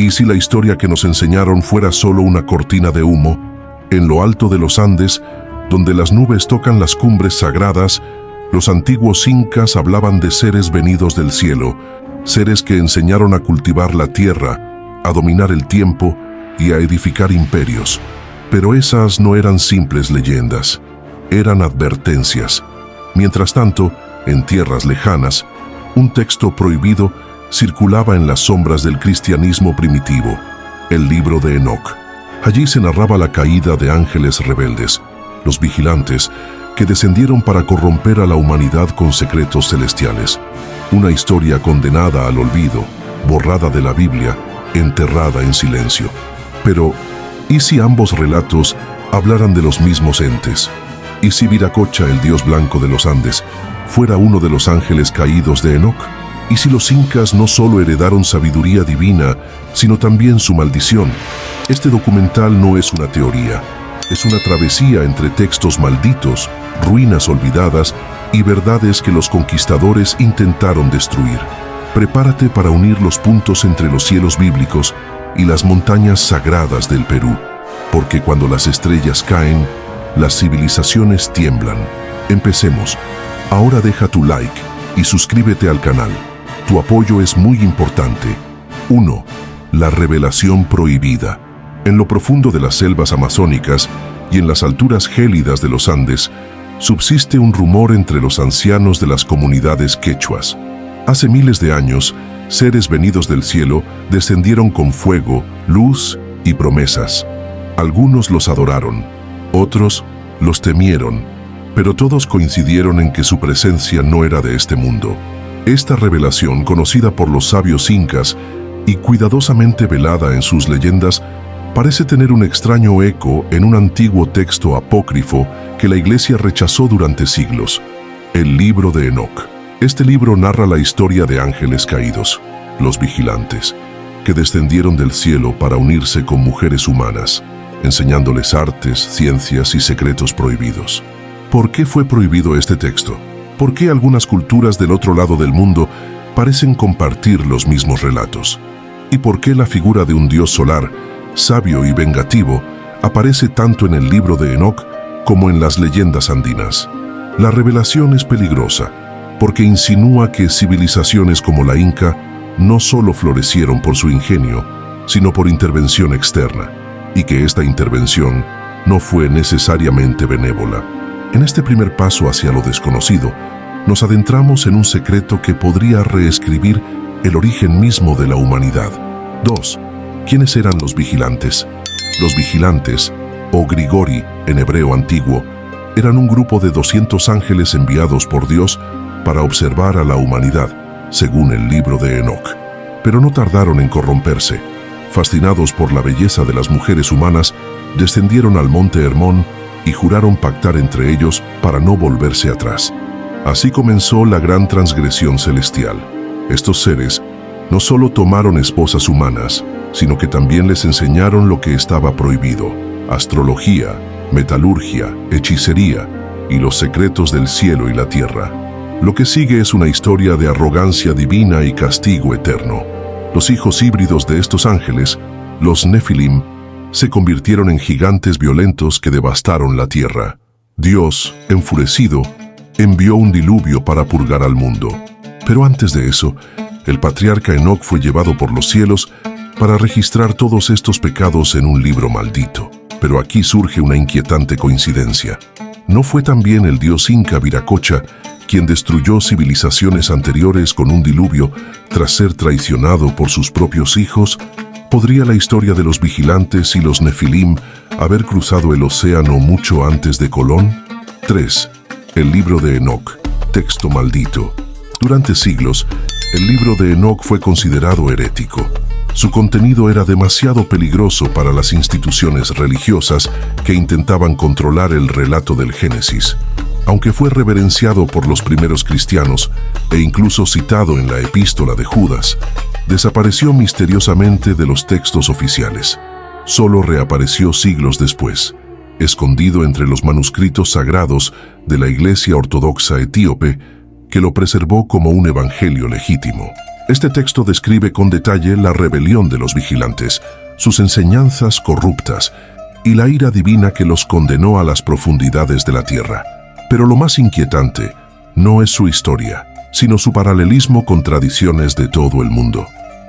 Y si la historia que nos enseñaron fuera solo una cortina de humo, en lo alto de los Andes, donde las nubes tocan las cumbres sagradas, los antiguos incas hablaban de seres venidos del cielo, seres que enseñaron a cultivar la tierra, a dominar el tiempo y a edificar imperios. Pero esas no eran simples leyendas, eran advertencias. Mientras tanto, en tierras lejanas, un texto prohibido circulaba en las sombras del cristianismo primitivo, el libro de Enoc. Allí se narraba la caída de ángeles rebeldes, los vigilantes, que descendieron para corromper a la humanidad con secretos celestiales. Una historia condenada al olvido, borrada de la Biblia, enterrada en silencio. Pero, ¿y si ambos relatos hablaran de los mismos entes? ¿Y si Viracocha, el dios blanco de los Andes, fuera uno de los ángeles caídos de Enoc? ¿Y si los incas no solo heredaron sabiduría divina, sino también su maldición? Este documental no es una teoría, es una travesía entre textos malditos, ruinas olvidadas y verdades que los conquistadores intentaron destruir. Prepárate para unir los puntos entre los cielos bíblicos y las montañas sagradas del Perú, porque cuando las estrellas caen, las civilizaciones tiemblan. Empecemos. Ahora deja tu like y suscríbete al canal. Tu apoyo es muy importante. 1. La revelación prohibida. En lo profundo de las selvas amazónicas y en las alturas gélidas de los Andes, subsiste un rumor entre los ancianos de las comunidades quechuas. Hace miles de años, seres venidos del cielo descendieron con fuego, luz y promesas. Algunos los adoraron, otros los temieron, pero todos coincidieron en que su presencia no era de este mundo. Esta revelación, conocida por los sabios incas y cuidadosamente velada en sus leyendas, parece tener un extraño eco en un antiguo texto apócrifo que la Iglesia rechazó durante siglos, el libro de Enoc. Este libro narra la historia de ángeles caídos, los vigilantes, que descendieron del cielo para unirse con mujeres humanas, enseñándoles artes, ciencias y secretos prohibidos. ¿Por qué fue prohibido este texto? ¿Por qué algunas culturas del otro lado del mundo parecen compartir los mismos relatos? ¿Y por qué la figura de un dios solar, sabio y vengativo, aparece tanto en el libro de Enoc como en las leyendas andinas? La revelación es peligrosa, porque insinúa que civilizaciones como la Inca no solo florecieron por su ingenio, sino por intervención externa, y que esta intervención no fue necesariamente benévola. En este primer paso hacia lo desconocido, nos adentramos en un secreto que podría reescribir el origen mismo de la humanidad. 2. ¿Quiénes eran los vigilantes? Los vigilantes, o Grigori en hebreo antiguo, eran un grupo de 200 ángeles enviados por Dios para observar a la humanidad, según el libro de Enoc. Pero no tardaron en corromperse. Fascinados por la belleza de las mujeres humanas, descendieron al monte Hermón y juraron pactar entre ellos para no volverse atrás. Así comenzó la gran transgresión celestial. Estos seres no solo tomaron esposas humanas, sino que también les enseñaron lo que estaba prohibido: astrología, metalurgia, hechicería y los secretos del cielo y la tierra. Lo que sigue es una historia de arrogancia divina y castigo eterno. Los hijos híbridos de estos ángeles, los Nefilim, se convirtieron en gigantes violentos que devastaron la tierra. Dios, enfurecido, envió un diluvio para purgar al mundo. Pero antes de eso, el patriarca Enoc fue llevado por los cielos para registrar todos estos pecados en un libro maldito. Pero aquí surge una inquietante coincidencia. ¿No fue también el dios inca Viracocha quien destruyó civilizaciones anteriores con un diluvio tras ser traicionado por sus propios hijos? ¿Podría la historia de los vigilantes y los Nefilim haber cruzado el océano mucho antes de Colón? 3. El libro de Enoc, texto maldito. Durante siglos, el libro de Enoc fue considerado herético. Su contenido era demasiado peligroso para las instituciones religiosas que intentaban controlar el relato del Génesis. Aunque fue reverenciado por los primeros cristianos e incluso citado en la epístola de Judas, desapareció misteriosamente de los textos oficiales. Solo reapareció siglos después, escondido entre los manuscritos sagrados de la Iglesia Ortodoxa etíope, que lo preservó como un evangelio legítimo. Este texto describe con detalle la rebelión de los vigilantes, sus enseñanzas corruptas y la ira divina que los condenó a las profundidades de la tierra. Pero lo más inquietante no es su historia, sino su paralelismo con tradiciones de todo el mundo,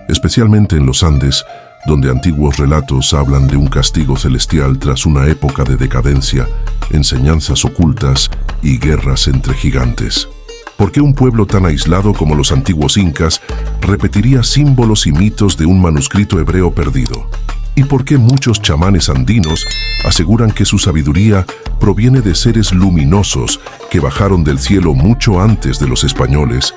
especialmente en los Andes, donde antiguos relatos hablan de un castigo celestial tras una época de decadencia, enseñanzas ocultas y guerras entre gigantes. ¿Por qué un pueblo tan aislado como los antiguos incas repetiría símbolos y mitos de un manuscrito hebreo perdido? ¿Y por qué muchos chamanes andinos aseguran que su sabiduría proviene de seres luminosos que bajaron del cielo mucho antes de los españoles?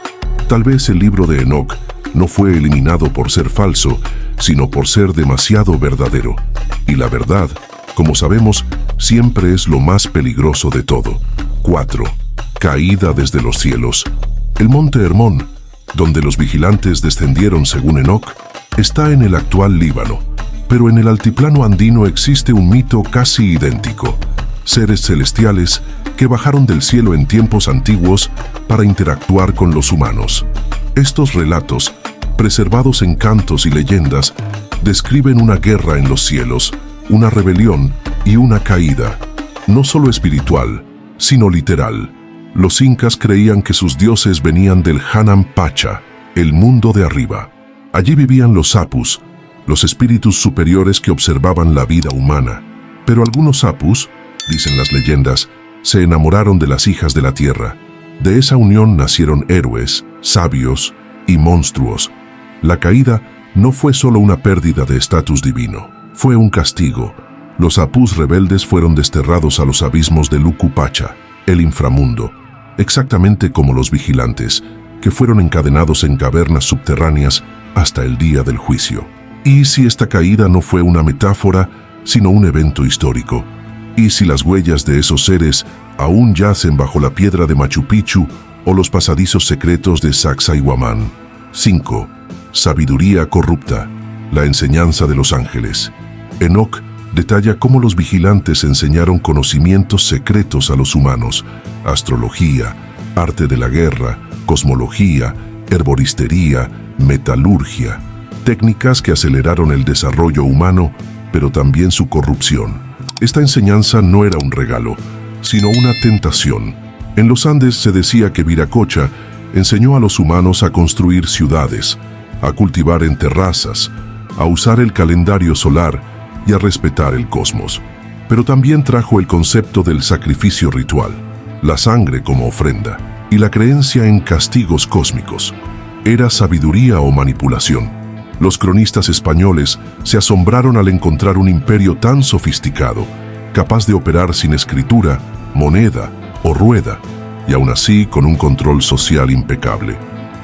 Tal vez el libro de Enoc no fue eliminado por ser falso, sino por ser demasiado verdadero. Y la verdad, como sabemos, siempre es lo más peligroso de todo. 4. Caída desde los cielos. El monte Hermón, donde los vigilantes descendieron según Enoc, está en el actual Líbano. Pero en el altiplano andino existe un mito casi idéntico. Seres celestiales que bajaron del cielo en tiempos antiguos para interactuar con los humanos. Estos relatos, preservados en cantos y leyendas, describen una guerra en los cielos, una rebelión y una caída, no solo espiritual, sino literal. Los incas creían que sus dioses venían del Hanam Pacha, el mundo de arriba. Allí vivían los apus, los espíritus superiores que observaban la vida humana. Pero algunos apus, dicen las leyendas, se enamoraron de las hijas de la tierra. De esa unión nacieron héroes, sabios y monstruos. La caída no fue solo una pérdida de estatus divino, fue un castigo. Los apus rebeldes fueron desterrados a los abismos de Luku Pacha, el inframundo, exactamente como los vigilantes, que fueron encadenados en cavernas subterráneas hasta el día del juicio. ¿Y si esta caída no fue una metáfora, sino un evento histórico? ¿Y si las huellas de esos seres aún yacen bajo la piedra de Machu Picchu o los pasadizos secretos de Sacsayhuamán? 5. Sabiduría corrupta. La enseñanza de los ángeles. Enoc detalla cómo los vigilantes enseñaron conocimientos secretos a los humanos: astrología, arte de la guerra, cosmología, herboristería, metalurgia, técnicas que aceleraron el desarrollo humano, pero también su corrupción. Esta enseñanza no era un regalo, sino una tentación. En los Andes se decía que Viracocha enseñó a los humanos a construir ciudades, a cultivar en terrazas, a usar el calendario solar y a respetar el cosmos. Pero también trajo el concepto del sacrificio ritual, la sangre como ofrenda, y la creencia en castigos cósmicos. ¿Era sabiduría o manipulación? Los cronistas españoles se asombraron al encontrar un imperio tan sofisticado, capaz de operar sin escritura, moneda o rueda, y aún así con un control social impecable.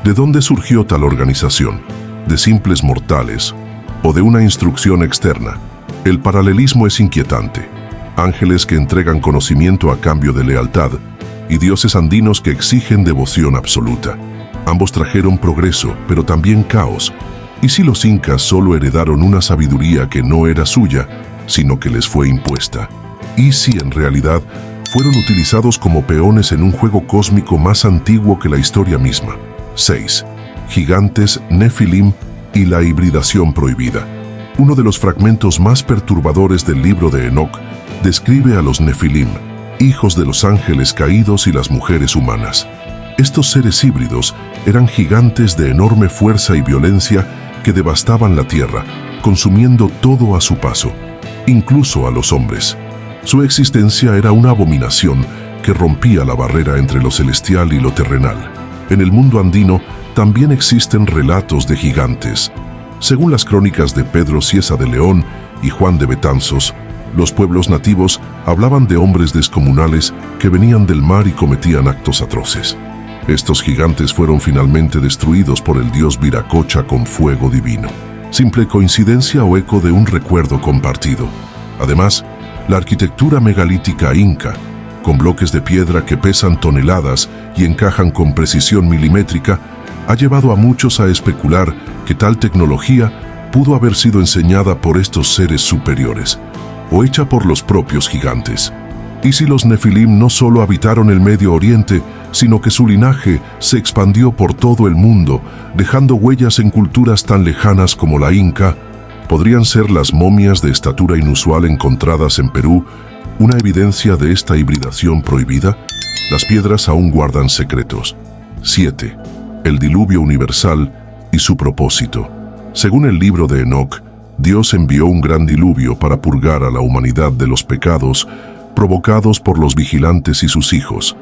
¿De dónde surgió tal organización? ¿De simples mortales o de una instrucción externa? El paralelismo es inquietante. Ángeles que entregan conocimiento a cambio de lealtad y dioses andinos que exigen devoción absoluta. Ambos trajeron progreso, pero también caos. ¿Y si los incas solo heredaron una sabiduría que no era suya, sino que les fue impuesta? ¿Y si en realidad fueron utilizados como peones en un juego cósmico más antiguo que la historia misma? 6. Gigantes, Nefilim y la hibridación prohibida. Uno de los fragmentos más perturbadores del libro de Enoc describe a los Nefilim, hijos de los ángeles caídos y las mujeres humanas. Estos seres híbridos eran gigantes de enorme fuerza y violencia que devastaban la tierra, consumiendo todo a su paso, incluso a los hombres. Su existencia era una abominación que rompía la barrera entre lo celestial y lo terrenal. En el mundo andino también existen relatos de gigantes. Según las crónicas de Pedro Cieza de León y Juan de Betanzos, los pueblos nativos hablaban de hombres descomunales que venían del mar y cometían actos atroces. Estos gigantes fueron finalmente destruidos por el dios Viracocha con fuego divino. Simple coincidencia o eco de un recuerdo compartido. Además, la arquitectura megalítica inca, con bloques de piedra que pesan toneladas y encajan con precisión milimétrica, ha llevado a muchos a especular que tal tecnología pudo haber sido enseñada por estos seres superiores, o hecha por los propios gigantes. ¿Y si los Nefilim no solo habitaron el Medio Oriente, sino que su linaje se expandió por todo el mundo, dejando huellas en culturas tan lejanas como la Inca? ¿Podrían ser las momias de estatura inusual encontradas en Perú una evidencia de esta hibridación prohibida? Las piedras aún guardan secretos. 7. El diluvio universal y su propósito. Según el libro de Enoc, Dios envió un gran diluvio para purgar a la humanidad de los pecados provocados por los vigilantes y sus hijos.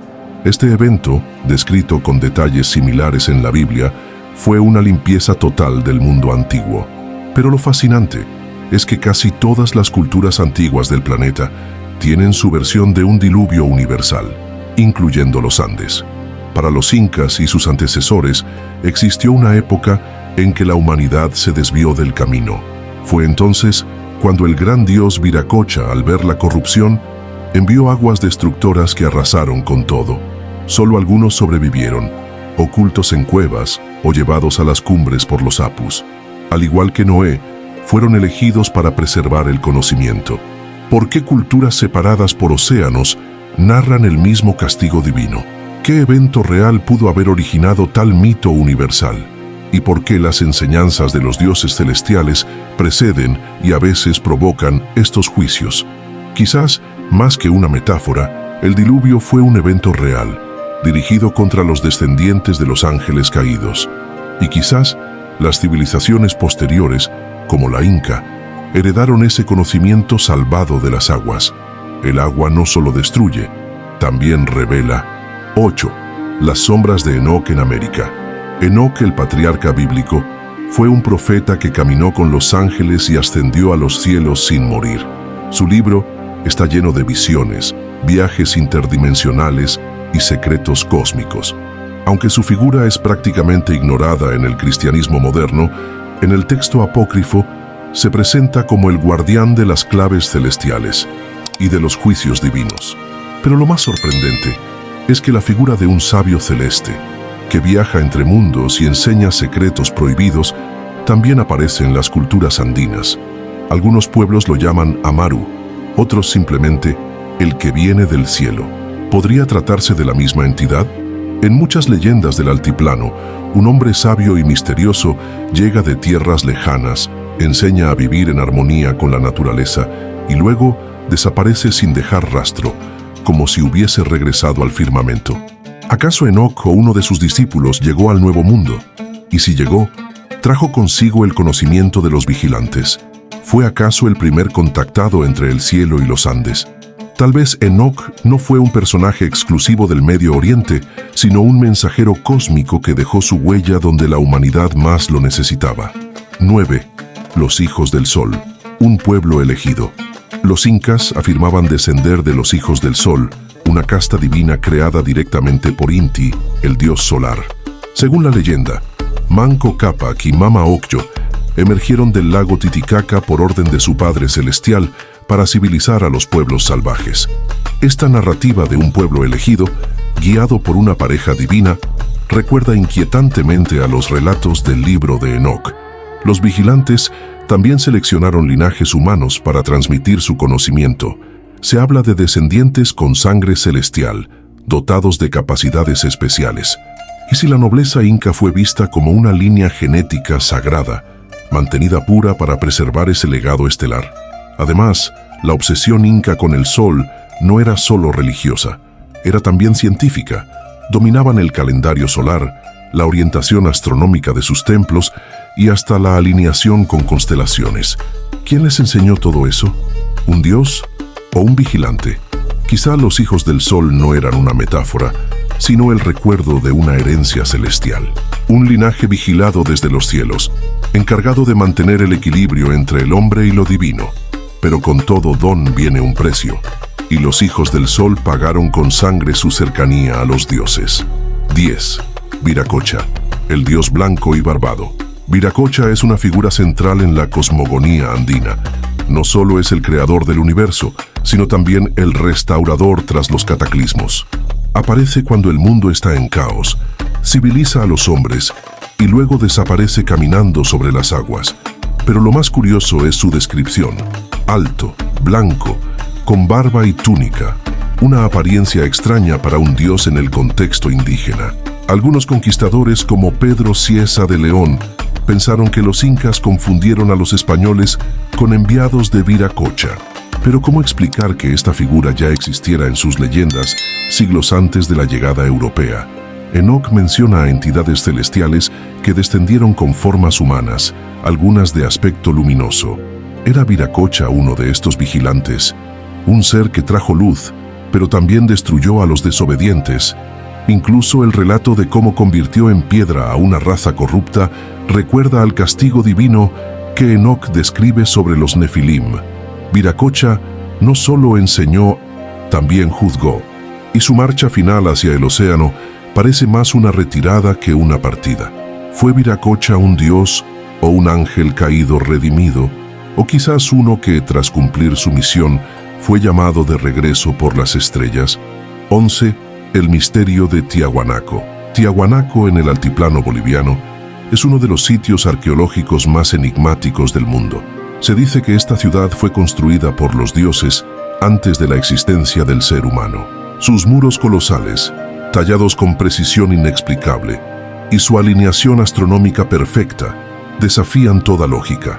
Este evento, descrito con detalles similares en la Biblia, fue una limpieza total del mundo antiguo. Pero lo fascinante es que casi todas las culturas antiguas del planeta tienen su versión de un diluvio universal, incluyendo los Andes. Para los incas y sus antecesores, existió una época en que la humanidad se desvió del camino. Fue entonces cuando el gran dios Viracocha, al ver la corrupción, envió aguas destructoras que arrasaron con todo. Solo algunos sobrevivieron, ocultos en cuevas o llevados a las cumbres por los apus. Al igual que Noé, fueron elegidos para preservar el conocimiento. ¿Por qué culturas separadas por océanos narran el mismo castigo divino? ¿Qué evento real pudo haber originado tal mito universal? ¿Y por qué las enseñanzas de los dioses celestiales preceden y a veces provocan estos juicios? Quizás, más que una metáfora, el diluvio fue un evento real, dirigido contra los descendientes de los ángeles caídos. Y quizás, las civilizaciones posteriores, como la Inca, heredaron ese conocimiento salvado de las aguas. El agua no solo destruye, también revela. 8. Las sombras de Enoc en América. Enoc, el patriarca bíblico, fue un profeta que caminó con los ángeles y ascendió a los cielos sin morir. Su libro está lleno de visiones, viajes interdimensionales y secretos cósmicos. Aunque su figura es prácticamente ignorada en el cristianismo moderno, en el texto apócrifo se presenta como el guardián de las claves celestiales y de los juicios divinos. Pero lo más sorprendente es que la figura de un sabio celeste, que viaja entre mundos y enseña secretos prohibidos, también aparece en las culturas andinas. Algunos pueblos lo llaman Amaru, otros simplemente el que viene del cielo. ¿Podría tratarse de la misma entidad? En muchas leyendas del altiplano, un hombre sabio y misterioso llega de tierras lejanas, enseña a vivir en armonía con la naturaleza y luego desaparece sin dejar rastro, como si hubiese regresado al firmamento. ¿Acaso Enoc o uno de sus discípulos llegó al Nuevo Mundo? Y si llegó, trajo consigo el conocimiento de los vigilantes. ¿Fue acaso el primer contactado entre el cielo y los Andes? Tal vez Enoc no fue un personaje exclusivo del Medio Oriente, sino un mensajero cósmico que dejó su huella donde la humanidad más lo necesitaba. 9. Los hijos del sol, un pueblo elegido. Los incas afirmaban descender de los hijos del sol, una casta divina creada directamente por Inti, el dios solar. Según la leyenda, Manco Cápac y Mama Ocllo emergieron del lago Titicaca por orden de su Padre Celestial para civilizar a los pueblos salvajes. Esta narrativa de un pueblo elegido, guiado por una pareja divina, recuerda inquietantemente a los relatos del libro de Enoc. Los vigilantes también seleccionaron linajes humanos para transmitir su conocimiento. Se habla de descendientes con sangre celestial, dotados de capacidades especiales. ¿Y si la nobleza inca fue vista como una línea genética sagrada, mantenida pura para preservar ese legado estelar? Además, la obsesión inca con el sol no era solo religiosa, era también científica. Dominaban el calendario solar, la orientación astronómica de sus templos y hasta la alineación con constelaciones. ¿Quién les enseñó todo eso? ¿Un dios o un vigilante? Quizá los hijos del sol no eran una metáfora, sino el recuerdo de una herencia celestial. Un linaje vigilado desde los cielos, encargado de mantener el equilibrio entre el hombre y lo divino. Pero con todo don viene un precio, y los hijos del sol pagaron con sangre su cercanía a los dioses. 10. Viracocha, el dios blanco y barbado. Viracocha es una figura central en la cosmogonía andina. No solo es el creador del universo, sino también el restaurador tras los cataclismos. Aparece cuando el mundo está en caos, civiliza a los hombres y luego desaparece caminando sobre las aguas. Pero lo más curioso es su descripción. Alto, blanco, con barba y túnica. una apariencia extraña para un dios en el contexto indígena. Algunos conquistadores como Pedro Cieza de León pensaron que los incas confundieron a los españoles con enviados de Viracocha. Pero ¿cómo explicar que esta figura ya existiera en sus leyendas siglos antes de la llegada europea? Enoc menciona a entidades celestiales que descendieron con formas humanas, algunas de aspecto luminoso. ¿Era Viracocha uno de estos vigilantes? Un ser que trajo luz, pero también destruyó a los desobedientes. Incluso el relato de cómo convirtió en piedra a una raza corrupta recuerda al castigo divino que Enoc describe sobre los Nefilim. Viracocha no solo enseñó, también juzgó, y su marcha final hacia el océano parece más una retirada que una partida. ¿Fue Viracocha un dios o un ángel caído redimido? O quizás uno que, tras cumplir su misión, fue llamado de regreso por las estrellas. 11. El misterio de Tiahuanaco. Tiahuanaco, en el altiplano boliviano, es uno de los sitios arqueológicos más enigmáticos del mundo. Se dice que esta ciudad fue construida por los dioses antes de la existencia del ser humano. Sus muros colosales, tallados con precisión inexplicable, y su alineación astronómica perfecta, desafían toda lógica.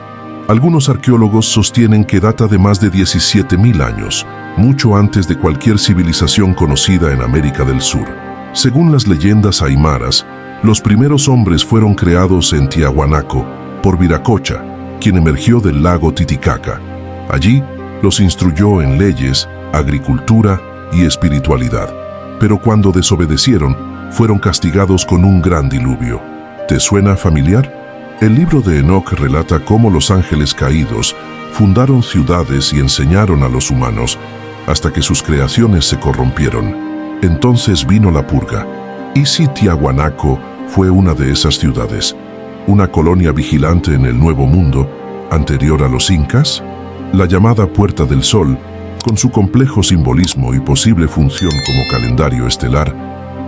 Algunos arqueólogos sostienen que data de más de 17.000 años, mucho antes de cualquier civilización conocida en América del Sur. Según las leyendas aymaras, los primeros hombres fueron creados en Tiahuanaco por Viracocha, quien emergió del lago Titicaca. Allí los instruyó en leyes, agricultura y espiritualidad. Pero cuando desobedecieron, fueron castigados con un gran diluvio. ¿Te suena familiar? El libro de Enoc relata cómo los ángeles caídos fundaron ciudades y enseñaron a los humanos hasta que sus creaciones se corrompieron. Entonces vino la purga. ¿Y si Tiahuanaco fue una de esas ciudades? ¿Una colonia vigilante en el Nuevo Mundo, anterior a los incas? La llamada Puerta del Sol, con su complejo simbolismo y posible función como calendario estelar,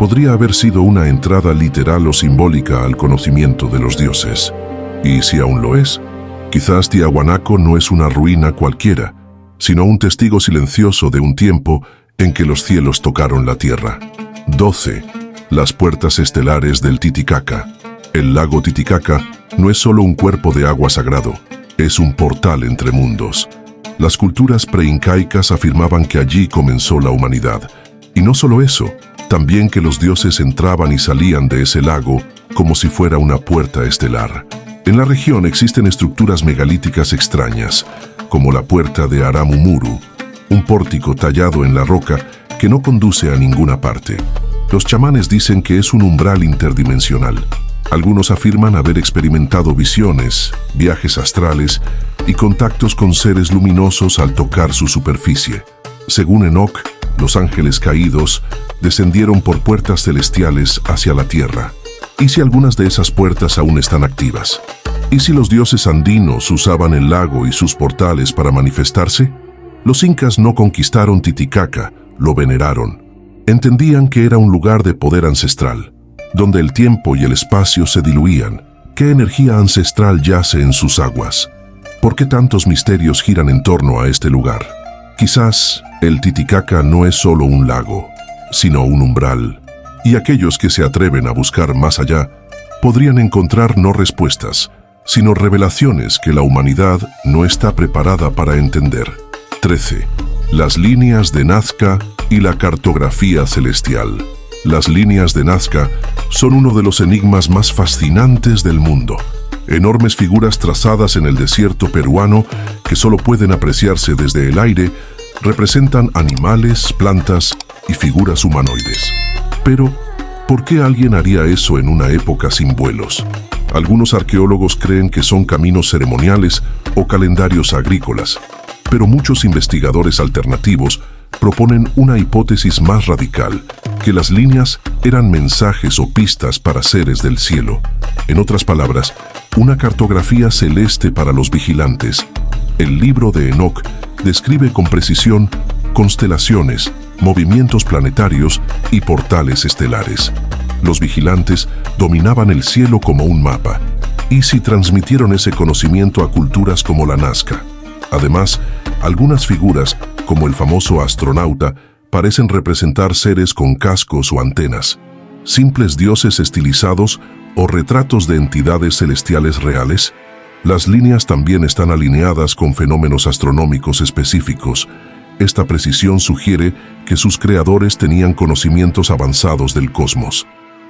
podría haber sido una entrada literal o simbólica al conocimiento de los dioses. Y si aún lo es, quizás Tiahuanaco no es una ruina cualquiera, sino un testigo silencioso de un tiempo en que los cielos tocaron la tierra. 12. Las puertas estelares del Titicaca. El lago Titicaca no es solo un cuerpo de agua sagrado, es un portal entre mundos. Las culturas preincaicas afirmaban que allí comenzó la humanidad. Y no solo eso, también que los dioses entraban y salían de ese lago como si fuera una puerta estelar. En la región existen estructuras megalíticas extrañas, como la puerta de Aramumuru, un pórtico tallado en la roca que no conduce a ninguna parte. Los chamanes dicen que es un umbral interdimensional. Algunos afirman haber experimentado visiones, viajes astrales y contactos con seres luminosos al tocar su superficie. Según Enoc, los ángeles caídos descendieron por puertas celestiales hacia la tierra. ¿Y si algunas de esas puertas aún están activas? ¿Y si los dioses andinos usaban el lago y sus portales para manifestarse? Los incas no conquistaron Titicaca, lo veneraron. Entendían que era un lugar de poder ancestral, donde el tiempo y el espacio se diluían. ¿Qué energía ancestral yace en sus aguas? ¿Por qué tantos misterios giran en torno a este lugar? Quizás el Titicaca no es solo un lago, sino un umbral, y aquellos que se atreven a buscar más allá podrían encontrar no respuestas, sino revelaciones que la humanidad no está preparada para entender. 13. Las líneas de Nazca y la cartografía celestial. Las líneas de Nazca son uno de los enigmas más fascinantes del mundo. Enormes figuras trazadas en el desierto peruano que solo pueden apreciarse desde el aire representan animales, plantas y figuras humanoides. Pero, ¿por qué alguien haría eso en una época sin vuelos? Algunos arqueólogos creen que son caminos ceremoniales o calendarios agrícolas, pero muchos investigadores alternativos proponen una hipótesis más radical, que las líneas eran mensajes o pistas para seres del cielo. En otras palabras, una cartografía celeste para los vigilantes. El libro de Enoc describe con precisión constelaciones, movimientos planetarios y portales estelares. Los vigilantes dominaban el cielo como un mapa, y si transmitieron ese conocimiento a culturas como la Nazca. Además, algunas figuras, como el famoso astronauta, parecen representar seres con cascos o antenas, simples dioses estilizados o retratos de entidades celestiales reales. Las líneas también están alineadas con fenómenos astronómicos específicos. Esta precisión sugiere que sus creadores tenían conocimientos avanzados del cosmos.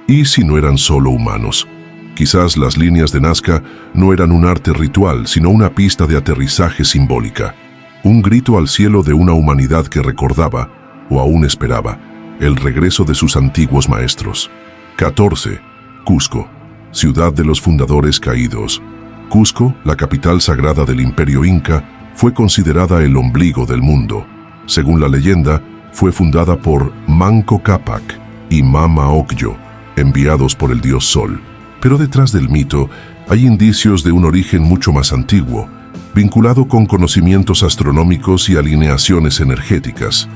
¿Y si no eran solo humanos? Quizás las líneas de Nazca no eran un arte ritual, sino una pista de aterrizaje simbólica. Un grito al cielo de una humanidad que recordaba, o aún esperaba, el regreso de sus antiguos maestros. 14. Cusco, ciudad de los fundadores caídos. Cusco, la capital sagrada del Imperio Inca, fue considerada el ombligo del mundo. Según la leyenda, fue fundada por Manco Cápac y Mama Ocllo, enviados por el dios Sol. Pero detrás del mito hay indicios de un origen mucho más antiguo, vinculado con conocimientos astronómicos y alineaciones energéticas.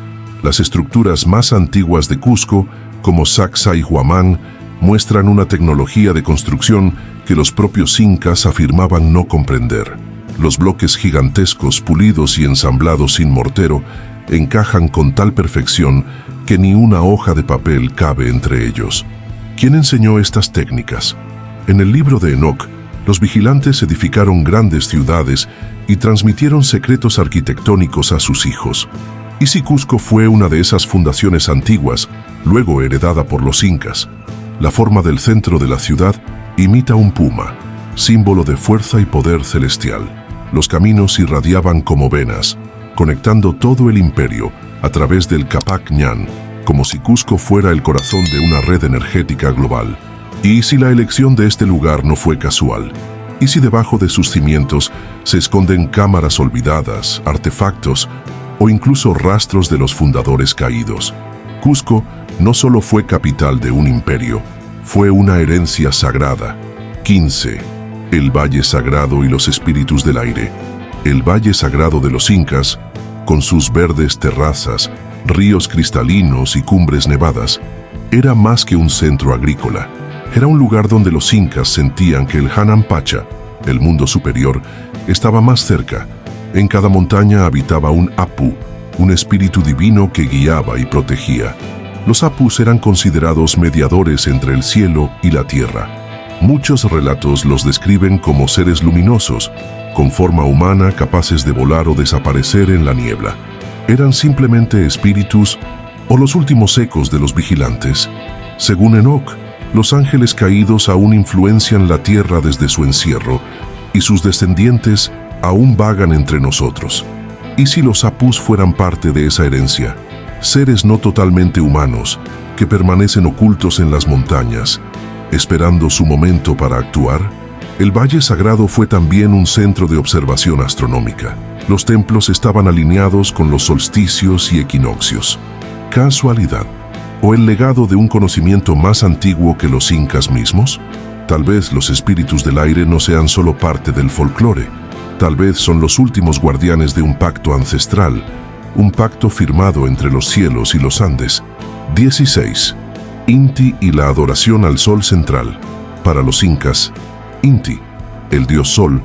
Las estructuras más antiguas de Cusco, como Sacsayhuamán, muestran una tecnología de construcción que los propios incas afirmaban no comprender. Los bloques gigantescos, pulidos y ensamblados sin mortero, encajan con tal perfección que ni una hoja de papel cabe entre ellos. ¿Quién enseñó estas técnicas? En el libro de Enoc, los vigilantes edificaron grandes ciudades y transmitieron secretos arquitectónicos a sus hijos. ¿Y si Cusco fue una de esas fundaciones antiguas, luego heredada por los incas? La forma del centro de la ciudad imita un puma, símbolo de fuerza y poder celestial. Los caminos irradiaban como venas, conectando todo el imperio a través del Capac Ñan, como si Cusco fuera el corazón de una red energética global. ¿Y si la elección de este lugar no fue casual? ¿Y si debajo de sus cimientos se esconden cámaras olvidadas, artefactos o incluso rastros de los fundadores caídos? Cusco no solo fue capital de un imperio, fue una herencia sagrada. 15. El Valle Sagrado y los espíritus del aire. El Valle Sagrado de los Incas, con sus verdes terrazas, ríos cristalinos y cumbres nevadas, era más que un centro agrícola. Era un lugar donde los incas sentían que el Hanan Pacha, el mundo superior, estaba más cerca. En cada montaña habitaba un Apu, un espíritu divino que guiaba y protegía. Los Apus eran considerados mediadores entre el cielo y la tierra. Muchos relatos los describen como seres luminosos, con forma humana capaces de volar o desaparecer en la niebla. ¿Eran simplemente espíritus o los últimos ecos de los vigilantes? Según Enoc, los ángeles caídos aún influencian la tierra desde su encierro y sus descendientes aún vagan entre nosotros. ¿Y si los Apus fueran parte de esa herencia? Seres no totalmente humanos que permanecen ocultos en las montañas, esperando su momento para actuar. El Valle Sagrado fue también un centro de observación astronómica. Los templos estaban alineados con los solsticios y equinoccios. ¿Casualidad? ¿O el legado de un conocimiento más antiguo que los incas mismos? Tal vez los espíritus del aire no sean solo parte del folclore. Tal vez son los últimos guardianes de un pacto ancestral, un pacto firmado entre los cielos y los Andes. 16. Inti y la adoración al sol central. Para los incas, Inti, el dios sol,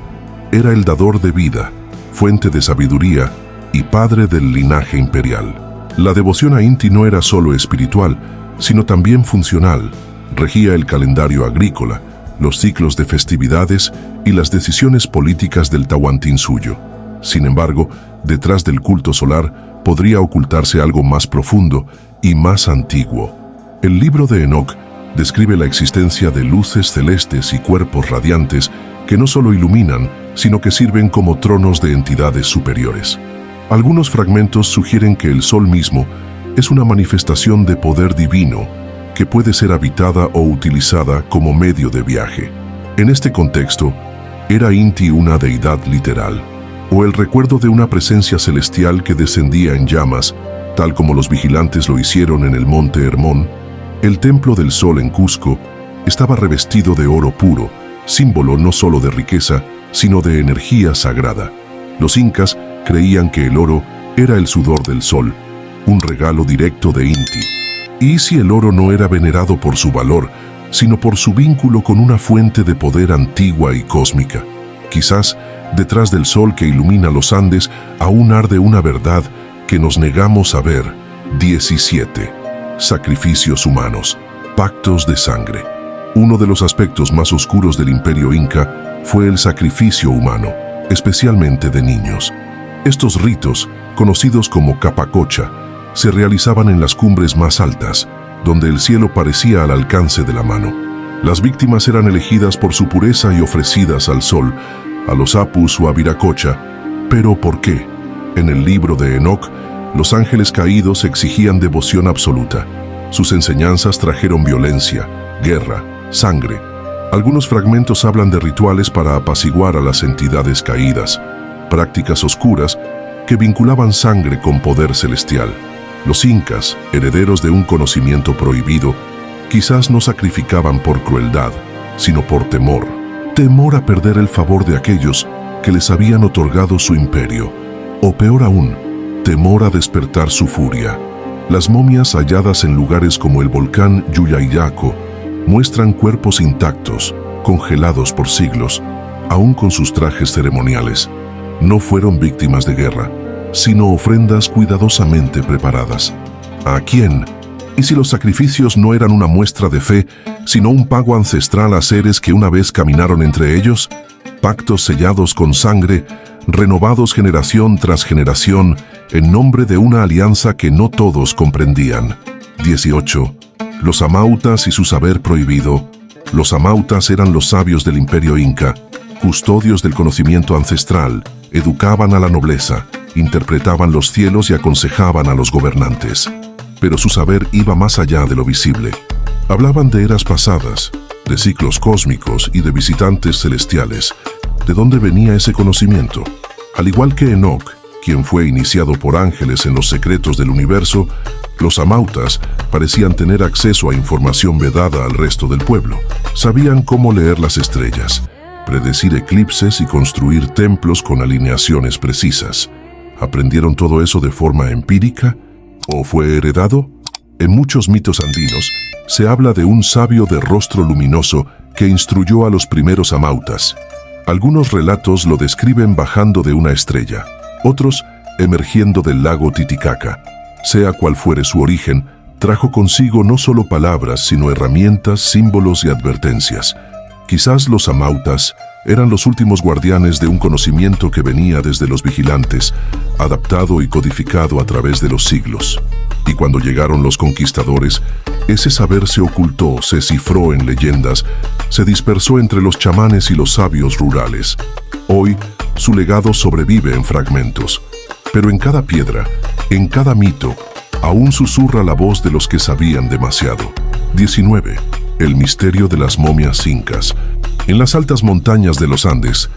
era el dador de vida, fuente de sabiduría y padre del linaje imperial. La devoción a Inti no era solo espiritual, sino también funcional. Regía el calendario agrícola, los ciclos de festividades y las decisiones políticas del Tahuantinsuyo. Sin embargo, detrás del culto solar podría ocultarse algo más profundo y más antiguo. El libro de Enoc describe la existencia de luces celestes y cuerpos radiantes que no solo iluminan, sino que sirven como tronos de entidades superiores. Algunos fragmentos sugieren que el sol mismo es una manifestación de poder divino que puede ser habitada o utilizada como medio de viaje. En este contexto, ¿era Inti una deidad literal, o el recuerdo de una presencia celestial que descendía en llamas, tal como los vigilantes lo hicieron en el monte Hermón? El templo del sol en Cusco estaba revestido de oro puro, símbolo no solo de riqueza, sino de energía sagrada. Los incas creían que el oro era el sudor del sol, un regalo directo de Inti. ¿Y si el oro no era venerado por su valor, sino por su vínculo con una fuente de poder antigua y cósmica? Quizás, detrás del sol que ilumina los Andes, aún arde una verdad que nos negamos a ver, 17. Sacrificios humanos, pactos de sangre. Uno de los aspectos más oscuros del Imperio Inca fue el sacrificio humano, especialmente de niños. Estos ritos, conocidos como capacocha, se realizaban en las cumbres más altas, donde el cielo parecía al alcance de la mano. Las víctimas eran elegidas por su pureza y ofrecidas al sol, a los apus o a Viracocha. ¿Pero por qué? En el libro de Enoc, los ángeles caídos exigían devoción absoluta. Sus enseñanzas trajeron violencia, guerra, sangre. Algunos fragmentos hablan de rituales para apaciguar a las entidades caídas, prácticas oscuras que vinculaban sangre con poder celestial. Los incas, herederos de un conocimiento prohibido, quizás no sacrificaban por crueldad, sino por temor. Temor a perder el favor de aquellos que les habían otorgado su imperio. O peor aún, temor a despertar su furia. Las momias halladas en lugares como el volcán Yuyayaco muestran cuerpos intactos, congelados por siglos, aún con sus trajes ceremoniales. No fueron víctimas de guerra, sino ofrendas cuidadosamente preparadas. ¿A quién? ¿Y si los sacrificios no eran una muestra de fe, sino un pago ancestral a seres que una vez caminaron entre ellos? Pactos sellados con sangre, renovados generación tras generación, en nombre de una alianza que no todos comprendían. 18. Los amautas y su saber prohibido. Los amautas eran los sabios del Imperio Inca, custodios del conocimiento ancestral, educaban a la nobleza, interpretaban los cielos y aconsejaban a los gobernantes. Pero su saber iba más allá de lo visible. Hablaban de eras pasadas, de ciclos cósmicos y de visitantes celestiales. ¿De dónde venía ese conocimiento? Al igual que Enoc, quien fue iniciado por ángeles en los secretos del universo, los amautas parecían tener acceso a información vedada al resto del pueblo. Sabían cómo leer las estrellas, predecir eclipses y construir templos con alineaciones precisas. ¿Aprendieron todo eso de forma empírica? ¿O fue heredado? En muchos mitos andinos se habla de un sabio de rostro luminoso que instruyó a los primeros amautas. Algunos relatos lo describen bajando de una estrella, otros emergiendo del lago Titicaca. Sea cual fuere su origen, trajo consigo no solo palabras, sino herramientas, símbolos y advertencias. Quizás los amautas eran los últimos guardianes de un conocimiento que venía desde los vigilantes, adaptado y codificado a través de los siglos. Y cuando llegaron los conquistadores, ese saber se ocultó, se cifró en leyendas, se dispersó entre los chamanes y los sabios rurales. Hoy, su legado sobrevive en fragmentos. Pero en cada piedra, en cada mito, aún susurra la voz de los que sabían demasiado. 19. El misterio de las momias incas. En las altas montañas de los Andes,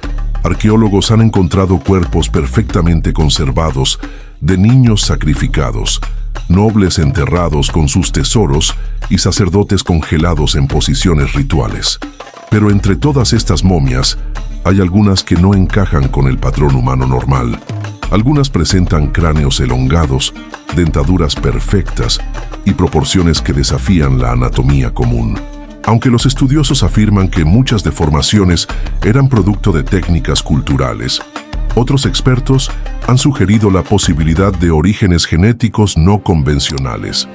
arqueólogos han encontrado cuerpos perfectamente conservados de niños sacrificados, nobles enterrados con sus tesoros y sacerdotes congelados en posiciones rituales. Pero entre todas estas momias, hay algunas que no encajan con el patrón humano normal. Algunas presentan cráneos elongados, dentaduras perfectas y proporciones que desafían la anatomía común. Aunque los estudiosos afirman que muchas deformaciones eran producto de técnicas culturales, otros expertos han sugerido la posibilidad de orígenes genéticos no convencionales.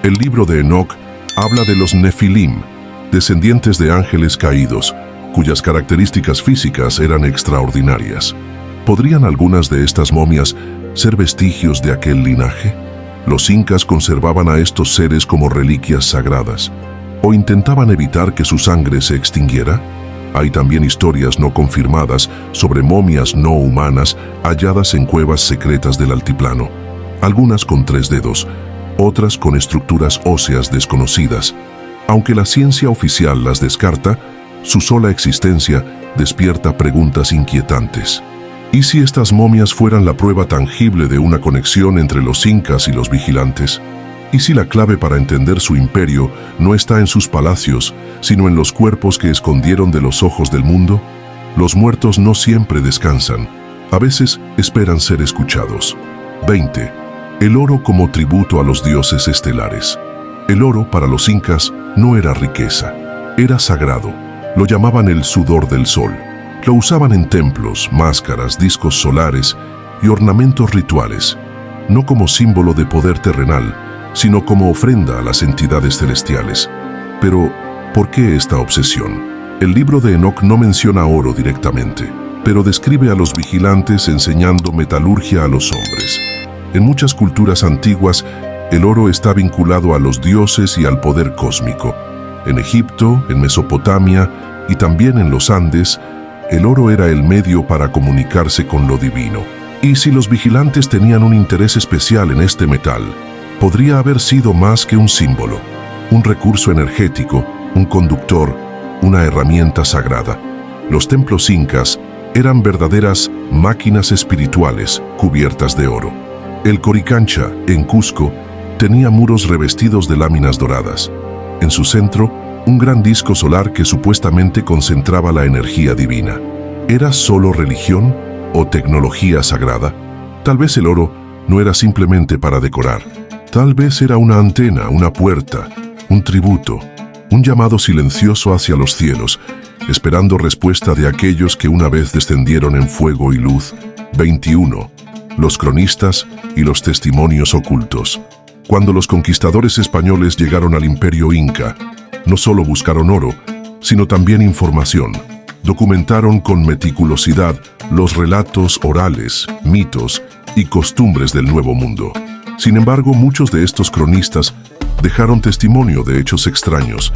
El libro de Enoc habla de los Nefilim, descendientes de ángeles caídos, cuyas características físicas eran extraordinarias. ¿Podrían algunas de estas momias ser vestigios de aquel linaje? Los incas conservaban a estos seres como reliquias sagradas, ¿o intentaban evitar que su sangre se extinguiera? Hay también historias no confirmadas sobre momias no humanas halladas en cuevas secretas del altiplano, algunas con 3 dedos, otras con estructuras óseas desconocidas. Aunque la ciencia oficial las descarta, su sola existencia despierta preguntas inquietantes. ¿Y si estas momias fueran la prueba tangible de una conexión entre los incas y los vigilantes? ¿Y si la clave para entender su imperio no está en sus palacios, sino en los cuerpos que escondieron de los ojos del mundo? Los muertos no siempre descansan, a veces esperan ser escuchados. 20. El oro como tributo a los dioses estelares. El oro para los incas no era riqueza, era sagrado. Lo llamaban el sudor del sol. Lo usaban en templos, máscaras, discos solares y ornamentos rituales, no como símbolo de poder terrenal, sino como ofrenda a las entidades celestiales. Pero, ¿por qué esta obsesión? El libro de Enoc no menciona oro directamente, pero describe a los vigilantes enseñando metalurgia a los hombres. En muchas culturas antiguas, el oro está vinculado a los dioses y al poder cósmico. En Egipto, en Mesopotamia y también en los Andes, el oro era el medio para comunicarse con lo divino. Y si los vigilantes tenían un interés especial en este metal, podría haber sido más que un símbolo, un recurso energético, un conductor, una herramienta sagrada. Los templos incas eran verdaderas máquinas espirituales cubiertas de oro. El Coricancha, en Cusco, tenía muros revestidos de láminas doradas. En su centro, un gran disco solar que supuestamente concentraba la energía divina. ¿Era solo religión o tecnología sagrada? Tal vez el oro no era simplemente para decorar. Tal vez era una antena, una puerta, un tributo, un llamado silencioso hacia los cielos, esperando respuesta de aquellos que una vez descendieron en fuego y luz. 21. Los cronistas y los testimonios ocultos. Cuando los conquistadores españoles llegaron al Imperio Inca, no solo buscaron oro, sino también información. Documentaron con meticulosidad los relatos orales, mitos y costumbres del Nuevo Mundo. Sin embargo, muchos de estos cronistas dejaron testimonio de hechos extraños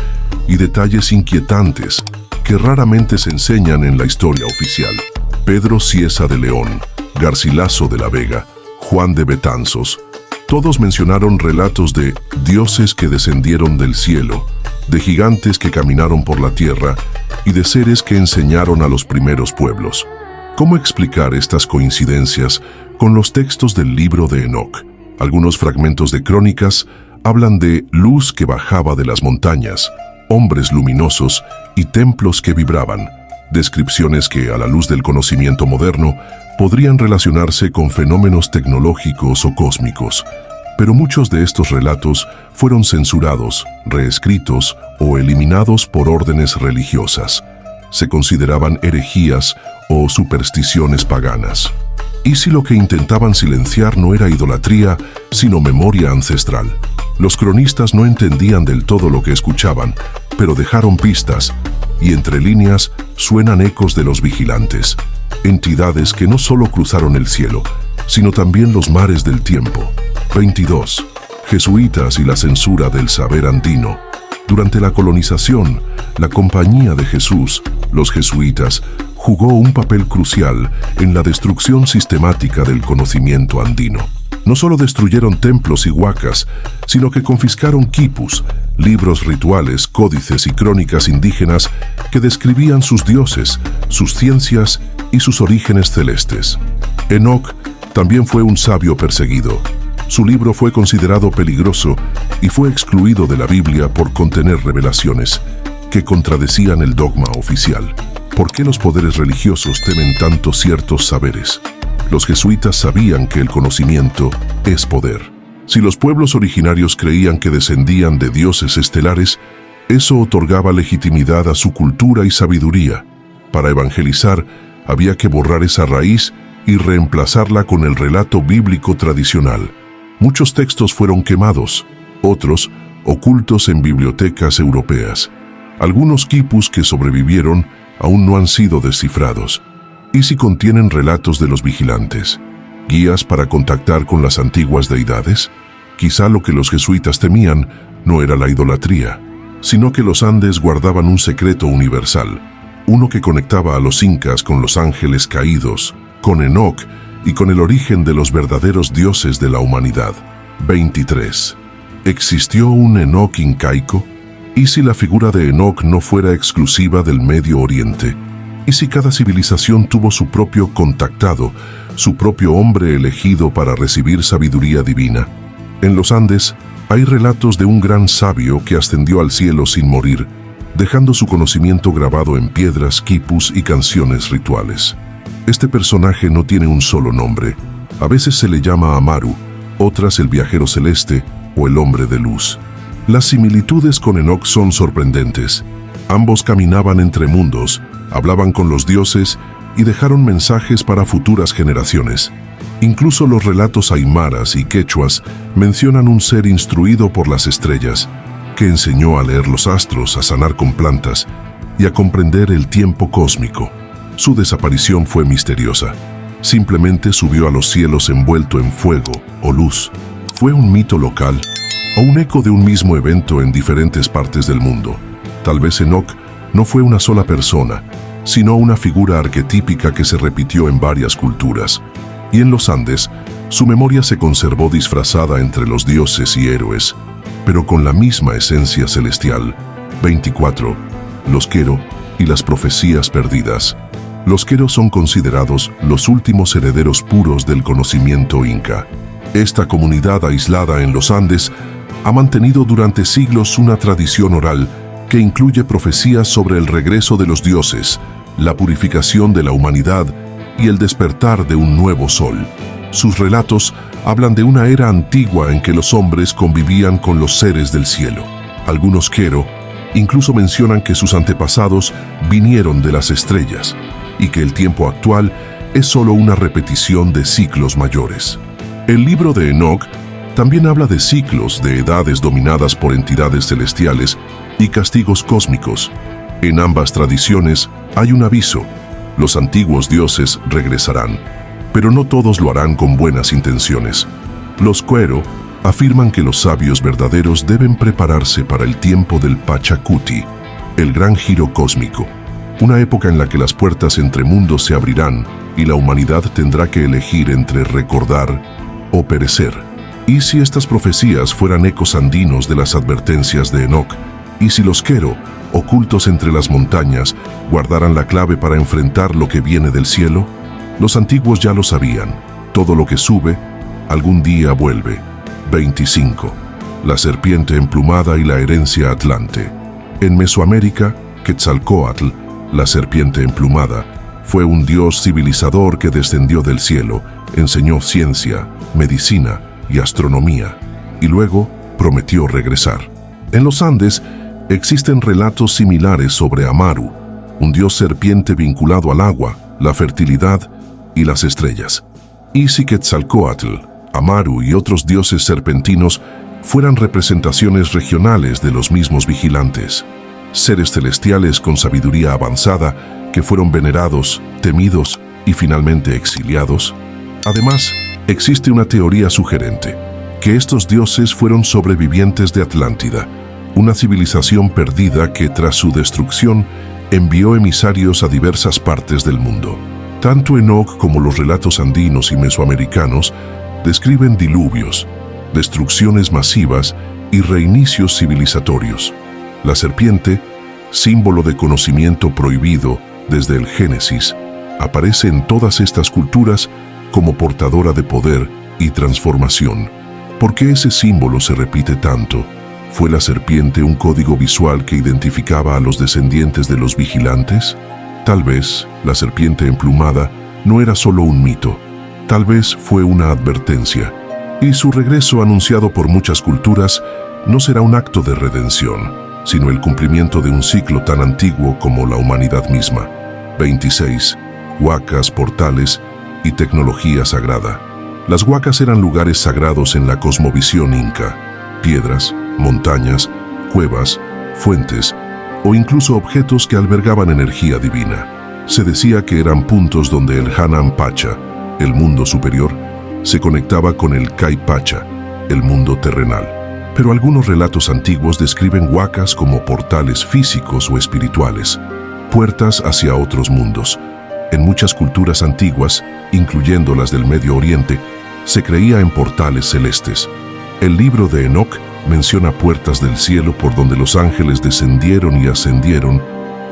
y detalles inquietantes que raramente se enseñan en la historia oficial. Pedro Cieza de León, Garcilaso de la Vega, Juan de Betanzos, todos mencionaron relatos de dioses que descendieron del cielo, de gigantes que caminaron por la tierra y de seres que enseñaron a los primeros pueblos. ¿Cómo explicar estas coincidencias con los textos del libro de Enoc? Algunos fragmentos de crónicas hablan de luz que bajaba de las montañas, hombres luminosos y templos que vibraban, descripciones que, a la luz del conocimiento moderno, podrían relacionarse con fenómenos tecnológicos o cósmicos. Pero muchos de estos relatos fueron censurados, reescritos o eliminados por órdenes religiosas. Se consideraban herejías o supersticiones paganas. ¿Y si lo que intentaban silenciar no era idolatría, sino memoria ancestral? Los cronistas no entendían del todo lo que escuchaban, pero dejaron pistas, y entre líneas suenan ecos de los vigilantes, entidades que no solo cruzaron el cielo, sino también los mares del tiempo. 22. Jesuitas y la censura del saber andino. Durante la colonización, la Compañía de Jesús, los jesuitas, jugó un papel crucial en la destrucción sistemática del conocimiento andino. No solo destruyeron templos y huacas, sino que confiscaron quipus, libros rituales, códices y crónicas indígenas que describían sus dioses, sus ciencias y sus orígenes celestes. Enoc también fue un sabio perseguido. Su libro fue considerado peligroso y fue excluido de la Biblia por contener revelaciones que contradecían el dogma oficial. ¿Por qué los poderes religiosos temen tanto ciertos saberes? Los jesuitas sabían que el conocimiento es poder. Si los pueblos originarios creían que descendían de dioses estelares, eso otorgaba legitimidad a su cultura y sabiduría. Para evangelizar, había que borrar esa raíz y reemplazarla con el relato bíblico tradicional. Muchos textos fueron quemados, otros ocultos en bibliotecas europeas. Algunos quipus que sobrevivieron aún no han sido descifrados. ¿Y si contienen relatos de los vigilantes? ¿Guías para contactar con las antiguas deidades? Quizá lo que los jesuitas temían no era la idolatría, sino que los Andes guardaban un secreto universal, uno que conectaba a los incas con los ángeles caídos, con Enoc y con el origen de los verdaderos dioses de la humanidad. 23. ¿Existió un Enoc incaico? ¿Y si la figura de Enoc no fuera exclusiva del Medio Oriente? ¿Y si cada civilización tuvo su propio contactado, su propio hombre elegido para recibir sabiduría divina? En los Andes hay relatos de un gran sabio que ascendió al cielo sin morir, dejando su conocimiento grabado en piedras, quipus y canciones rituales. Este personaje no tiene un solo nombre. A veces se le llama Amaru, otras el viajero celeste o el hombre de luz. Las similitudes con Enoc son sorprendentes. Ambos caminaban entre mundos, hablaban con los dioses y dejaron mensajes para futuras generaciones. Incluso los relatos aymaras y quechuas mencionan un ser instruido por las estrellas, que enseñó a leer los astros, a sanar con plantas y a comprender el tiempo cósmico. Su desaparición fue misteriosa. Simplemente subió a los cielos envuelto en fuego o luz. ¿Fue un mito local o un eco de un mismo evento en diferentes partes del mundo? Tal vez Enoc no fue una sola persona, sino una figura arquetípica que se repitió en varias culturas. Y en los Andes, su memoria se conservó disfrazada entre los dioses y héroes, pero con la misma esencia celestial. 24. Los Quero y las profecías perdidas. Los Quero son considerados los últimos herederos puros del conocimiento inca. Esta comunidad aislada en los Andes ha mantenido durante siglos una tradición oral que incluye profecías sobre el regreso de los dioses, la purificación de la humanidad y el despertar de un nuevo sol. Sus relatos hablan de una era antigua en que los hombres convivían con los seres del cielo. Algunos Quero incluso mencionan que sus antepasados vinieron de las estrellas y que el tiempo actual es solo una repetición de ciclos mayores. El libro de Enoc también habla de ciclos de edades dominadas por entidades celestiales y castigos cósmicos. En ambas tradiciones hay un aviso: los antiguos dioses regresarán, pero no todos lo harán con buenas intenciones. Los Quero afirman que los sabios verdaderos deben prepararse para el tiempo del Pachacuti, el gran giro cósmico, una época en la que las puertas entre mundos se abrirán y la humanidad tendrá que elegir entre recordar o perecer. ¿Y si estas profecías fueran ecos andinos de las advertencias de Enoc? ¿Y si los Quero, ocultos entre las montañas, guardaran la clave para enfrentar lo que viene del cielo? Los antiguos ya lo sabían. Todo lo que sube, algún día vuelve. 25. La serpiente emplumada y la herencia atlante. En Mesoamérica, Quetzalcóatl, la serpiente emplumada, fue un dios civilizador que descendió del cielo, enseñó ciencia, medicina y astronomía, y luego prometió regresar. En los Andes existen relatos similares sobre Amaru, un dios serpiente vinculado al agua, la fertilidad y las estrellas. Y si Quetzalcóatl, Amaru y otros dioses serpentinos fueran representaciones regionales de los mismos vigilantes, seres celestiales con sabiduría avanzada que fueron venerados, temidos y finalmente exiliados. Además, existe una teoría sugerente, que estos dioses fueron sobrevivientes de Atlántida, una civilización perdida que tras su destrucción envió emisarios a diversas partes del mundo. Tanto Enoc como los relatos andinos y mesoamericanos describen diluvios, destrucciones masivas y reinicios civilizatorios. La serpiente, símbolo de conocimiento prohibido desde el Génesis, aparece en todas estas culturas como portadora de poder y transformación. ¿Por qué ese símbolo se repite tanto? ¿Fue la serpiente un código visual que identificaba a los descendientes de los vigilantes? Tal vez la serpiente emplumada no era solo un mito, tal vez fue una advertencia, y su regreso anunciado por muchas culturas no será un acto de redención, sino el cumplimiento de un ciclo tan antiguo como la humanidad misma. 26. Huacas, portales y tecnología sagrada. Las huacas eran lugares sagrados en la cosmovisión inca: piedras, montañas, cuevas, fuentes o incluso objetos que albergaban energía divina. Se decía que eran puntos donde el Hanan Pacha, el mundo superior, se conectaba con el Kai Pacha, el mundo terrenal. Pero algunos relatos antiguos describen huacas como portales físicos o espirituales, puertas hacia otros mundos. En muchas culturas antiguas, incluyendo las del Medio Oriente, se creía en portales celestes. El libro de Enoc menciona puertas del cielo por donde los ángeles descendieron y ascendieron,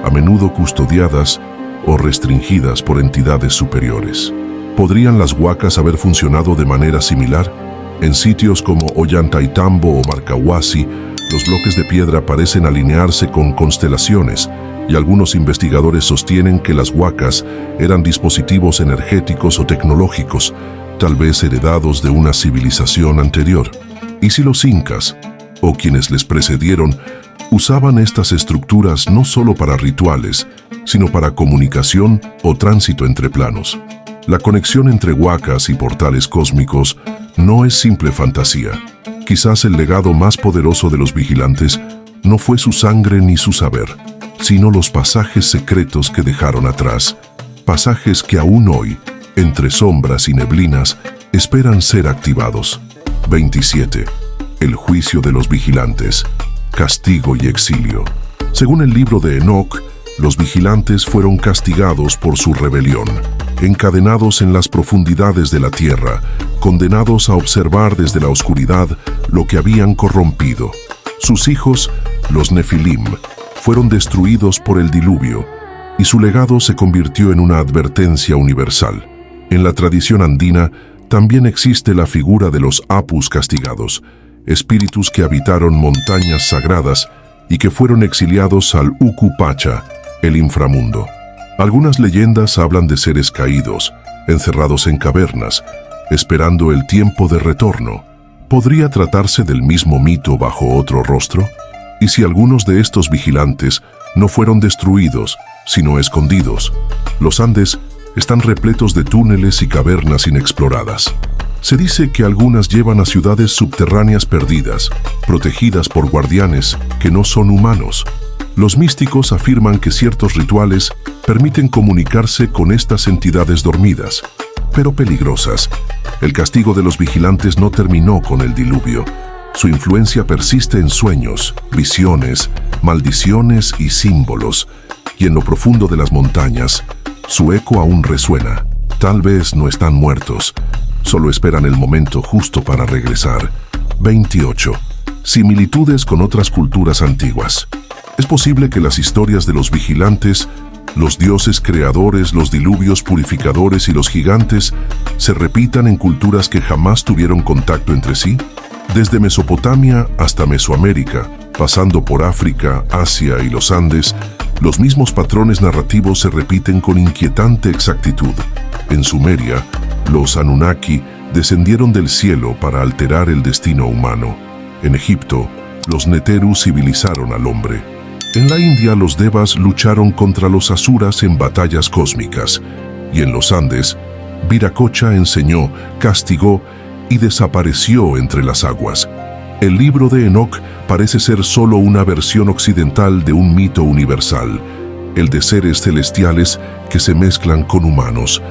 a menudo custodiadas o restringidas por entidades superiores. ¿Podrían las huacas haber funcionado de manera similar? En sitios como Ollantaytambo o Marcahuasi, los bloques de piedra parecen alinearse con constelaciones, y algunos investigadores sostienen que las huacas eran dispositivos energéticos o tecnológicos, tal vez heredados de una civilización anterior. ¿Y si los incas, o quienes les precedieron, usaban estas estructuras no solo para rituales, sino para comunicación o tránsito entre planos? La conexión entre huacas y portales cósmicos no es simple fantasía. Quizás el legado más poderoso de los vigilantes no fue su sangre ni su saber, sino los pasajes secretos que dejaron atrás. Pasajes que aún hoy, entre sombras y neblinas, esperan ser activados. 27. El juicio de los vigilantes, castigo y exilio. Según el libro de Enoc, los vigilantes fueron castigados por su rebelión, encadenados en las profundidades de la tierra, condenados a observar desde la oscuridad lo que habían corrompido. Sus hijos, los Nefilim, fueron destruidos por el diluvio, y su legado se convirtió en una advertencia universal. En la tradición andina también existe la figura de los Apus castigados, espíritus que habitaron montañas sagradas y que fueron exiliados al Uku Pacha, el inframundo. Algunas leyendas hablan de seres caídos, encerrados en cavernas, esperando el tiempo de retorno. ¿Podría tratarse del mismo mito bajo otro rostro? ¿Y si algunos de estos vigilantes no fueron destruidos, sino escondidos? Los Andes están repletos de túneles y cavernas inexploradas. Se dice que algunas llevan a ciudades subterráneas perdidas, protegidas por guardianes que no son humanos. Los místicos afirman que ciertos rituales permiten comunicarse con estas entidades dormidas, pero peligrosas. El castigo de los vigilantes no terminó con el diluvio. Su influencia persiste en sueños, visiones, maldiciones y símbolos, y en lo profundo de las montañas, su eco aún resuena. Tal vez no están muertos, solo esperan el momento justo para regresar. 28. Similitudes con otras culturas antiguas. Es posible que las historias de los vigilantes, los dioses creadores, los diluvios purificadores y los gigantes se repitan en culturas que jamás tuvieron contacto entre sí. Desde Mesopotamia hasta Mesoamérica, pasando por África, Asia y los Andes, los mismos patrones narrativos se repiten con inquietante exactitud. En Sumeria, los Anunnaki descendieron del cielo para alterar el destino humano. En Egipto, los Neteru civilizaron al hombre. En la India, los Devas lucharon contra los Asuras en batallas cósmicas. Y en los Andes, Viracocha enseñó, castigó y desapareció entre las aguas. El libro de Enoc parece ser solo una versión occidental de un mito universal, el de seres celestiales que se mezclan con humanos,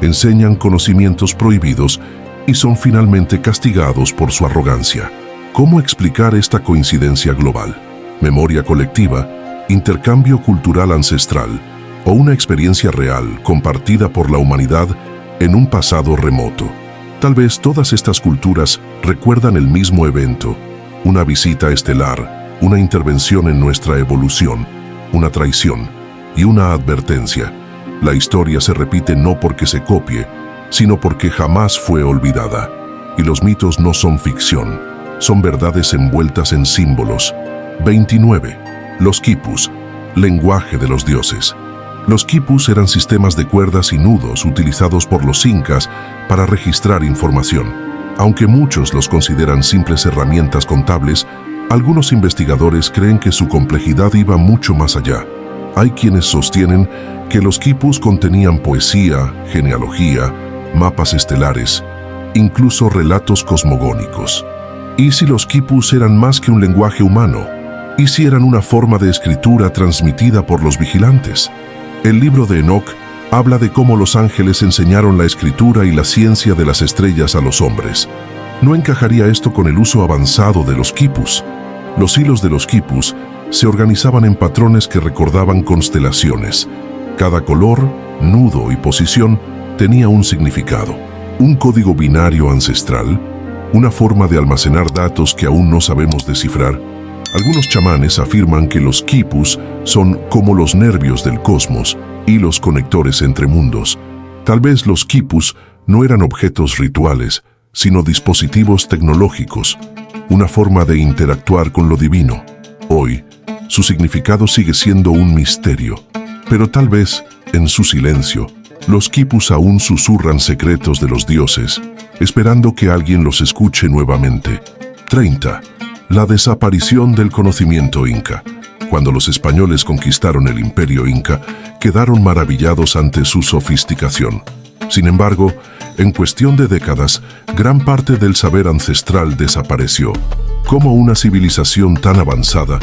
enseñan conocimientos prohibidos y son finalmente castigados por su arrogancia. ¿Cómo explicar esta coincidencia global? ¿Memoria colectiva, intercambio cultural ancestral o una experiencia real compartida por la humanidad en un pasado remoto? Tal vez todas estas culturas recuerdan el mismo evento, una visita estelar, una intervención en nuestra evolución, una traición y una advertencia. La historia se repite no porque se copie, sino porque jamás fue olvidada. Y los mitos no son ficción, son verdades envueltas en símbolos. 29. Los quipus, lenguaje de los dioses. Los quipus eran sistemas de cuerdas y nudos utilizados por los incas para registrar información. Aunque muchos los consideran simples herramientas contables, algunos investigadores creen que su complejidad iba mucho más allá. Hay quienes sostienen que los quipus contenían poesía, genealogía, mapas estelares, incluso relatos cosmogónicos. ¿Y si los quipus eran más que un lenguaje humano? ¿Y si eran una forma de escritura transmitida por los vigilantes? El libro de Enoc habla de cómo los ángeles enseñaron la escritura y la ciencia de las estrellas a los hombres. ¿No encajaría esto con el uso avanzado de los quipus? Los hilos de los quipus se organizaban en patrones que recordaban constelaciones. Cada color, nudo y posición tenía un significado, un código binario ancestral, una forma de almacenar datos que aún no sabemos descifrar. Algunos chamanes afirman que los quipus son como los nervios del cosmos y los conectores entre mundos. Tal vez los quipus no eran objetos rituales, sino dispositivos tecnológicos, una forma de interactuar con lo divino. Hoy, su significado sigue siendo un misterio, pero tal vez, en su silencio, los quipus aún susurran secretos de los dioses, esperando que alguien los escuche nuevamente. 30. La desaparición del conocimiento inca. Cuando los españoles conquistaron el imperio inca, quedaron maravillados ante su sofisticación. Sin embargo, en cuestión de décadas, gran parte del saber ancestral desapareció. ¿Cómo una civilización tan avanzada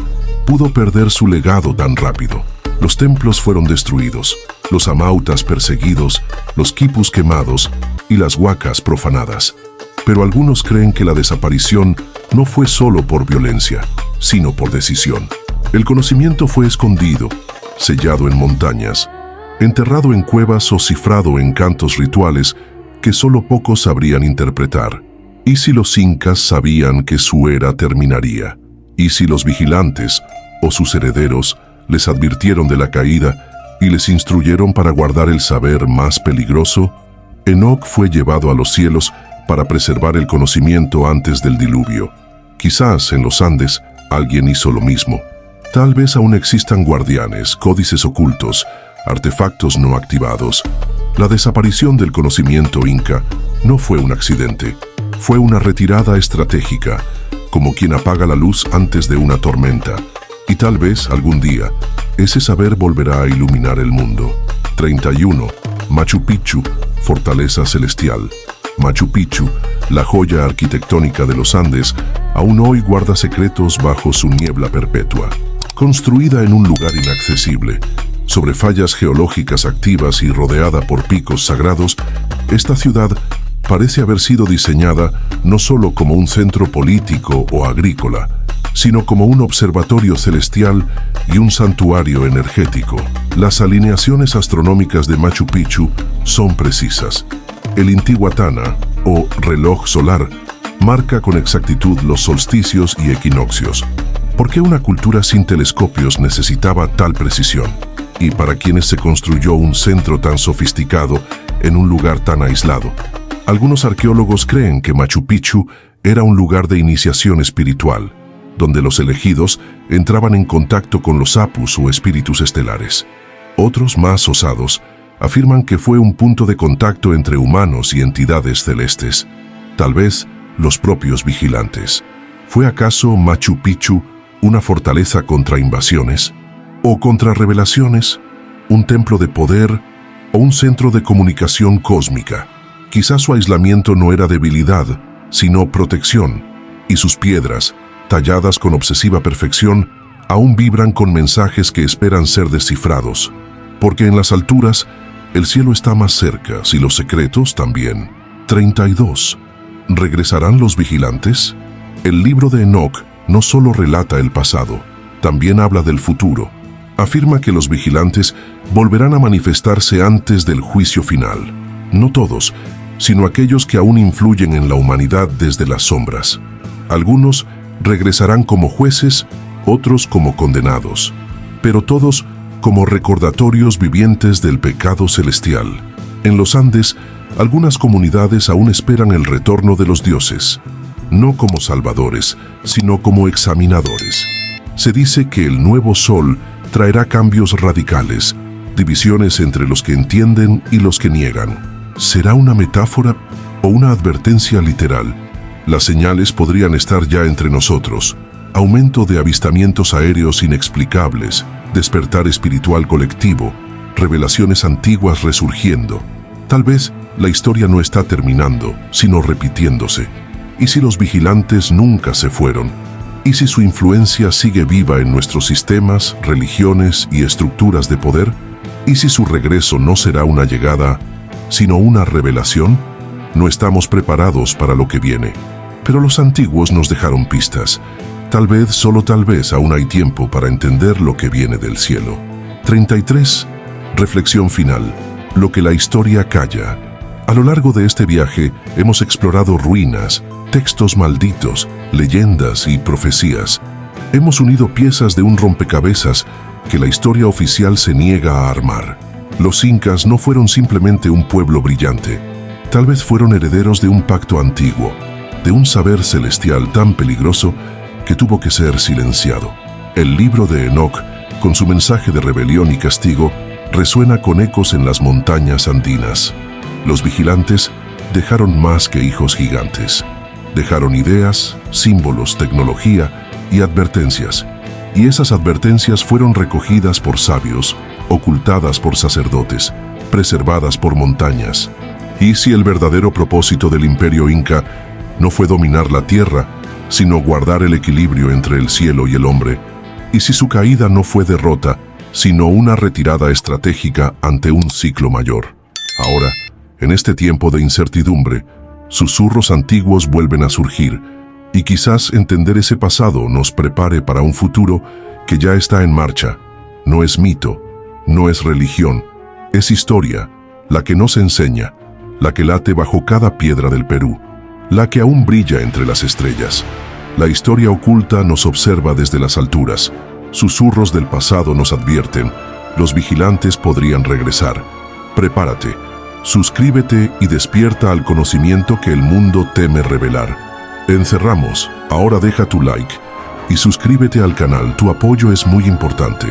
pudo perder su legado tan rápido? Los templos fueron destruidos, los amautas perseguidos, los quipus quemados y las huacas profanadas. Pero algunos creen que la desaparición no fue solo por violencia, sino por decisión. El conocimiento fue escondido, sellado en montañas, enterrado en cuevas o cifrado en cantos rituales que solo pocos sabrían interpretar. ¿Y si los incas sabían que su era terminaría? ¿Y si los vigilantes o sus herederos les advirtieron de la caída y les instruyeron para guardar el saber más peligroso? Enoc fue llevado a los cielos para preservar el conocimiento antes del diluvio. Quizás en los Andes alguien hizo lo mismo. Tal vez aún existan guardianes, códices ocultos, artefactos no activados. La desaparición del conocimiento inca no fue un accidente, fue una retirada estratégica, como quien apaga la luz antes de una tormenta. Y tal vez algún día, ese saber volverá a iluminar el mundo. 31. Machu Picchu, fortaleza celestial. Machu Picchu, la joya arquitectónica de los Andes, aún hoy guarda secretos bajo su niebla perpetua. Construida en un lugar inaccesible, sobre fallas geológicas activas y rodeada por picos sagrados, esta ciudad parece haber sido diseñada no solo como un centro político o agrícola, sino como un observatorio celestial y un santuario energético. Las alineaciones astronómicas de Machu Picchu son precisas. El Intihuatana, o reloj solar, marca con exactitud los solsticios y equinoccios. ¿Por qué una cultura sin telescopios necesitaba tal precisión? Y para quienes se construyó un centro tan sofisticado en un lugar tan aislado. Algunos arqueólogos creen que Machu Picchu era un lugar de iniciación espiritual, donde los elegidos entraban en contacto con los apus o espíritus estelares. Otros, más osados, afirman que fue un punto de contacto entre humanos y entidades celestes, tal vez los propios vigilantes. ¿Fue acaso Machu Picchu una fortaleza contra invasiones? ¿O contra revelaciones? ¿Un templo de poder? ¿O un centro de comunicación cósmica? Quizás su aislamiento no era debilidad, sino protección, y sus piedras, talladas con obsesiva perfección, aún vibran con mensajes que esperan ser descifrados. Porque en las alturas, el cielo está más cerca, y los secretos también. 32. ¿Regresarán los vigilantes? El libro de Enoc no solo relata el pasado, también habla del futuro. Afirma que los vigilantes volverán a manifestarse antes del juicio final. No todos, sino aquellos que aún influyen en la humanidad desde las sombras. Algunos regresarán como jueces, otros como condenados, pero todos como recordatorios vivientes del pecado celestial. En los Andes, algunas comunidades aún esperan el retorno de los dioses, no como salvadores, sino como examinadores. Se dice que el nuevo sol traerá cambios radicales, divisiones entre los que entienden y los que niegan. ¿Será una metáfora o una advertencia literal? Las señales podrían estar ya entre nosotros. Aumento de avistamientos aéreos inexplicables, despertar espiritual colectivo, revelaciones antiguas resurgiendo. Tal vez la historia no está terminando, sino repitiéndose. ¿Y si los vigilantes nunca se fueron? ¿Y si su influencia sigue viva en nuestros sistemas, religiones y estructuras de poder? ¿Y si su regreso no será una llegada, sino una revelación? No estamos preparados para lo que viene, pero los antiguos nos dejaron pistas. Tal vez, solo tal vez, aún hay tiempo para entender lo que viene del cielo. 33. Reflexión final. Lo que la historia calla. A lo largo de este viaje hemos explorado ruinas, textos malditos, leyendas y profecías. Hemos unido piezas de un rompecabezas que la historia oficial se niega a armar. Los incas no fueron simplemente un pueblo brillante. Tal vez fueron herederos de un pacto antiguo, de un saber celestial tan peligroso que tuvo que ser silenciado. El libro de Enoc, con su mensaje de rebelión y castigo, resuena con ecos en las montañas andinas. Los vigilantes dejaron más que hijos gigantes. Dejaron ideas, símbolos, tecnología y advertencias. Y esas advertencias fueron recogidas por sabios, ocultadas por sacerdotes, preservadas por montañas. ¿Y si el verdadero propósito del imperio inca no fue dominar la tierra, sino guardar el equilibrio entre el cielo y el hombre? ¿Y si su caída no fue derrota, sino una retirada estratégica ante un ciclo mayor? Ahora, en este tiempo de incertidumbre, susurros antiguos vuelven a surgir, y quizás entender ese pasado nos prepare para un futuro que ya está en marcha. No es mito, no es religión, es historia, la que nos enseña, la que late bajo cada piedra del Perú, la que aún brilla entre las estrellas. La historia oculta nos observa desde las alturas. Susurros del pasado nos advierten, los vigilantes podrían regresar. Prepárate, suscríbete y despierta al conocimiento que el mundo teme revelar. Encerramos, ahora deja tu like y suscríbete al canal, tu apoyo es muy importante.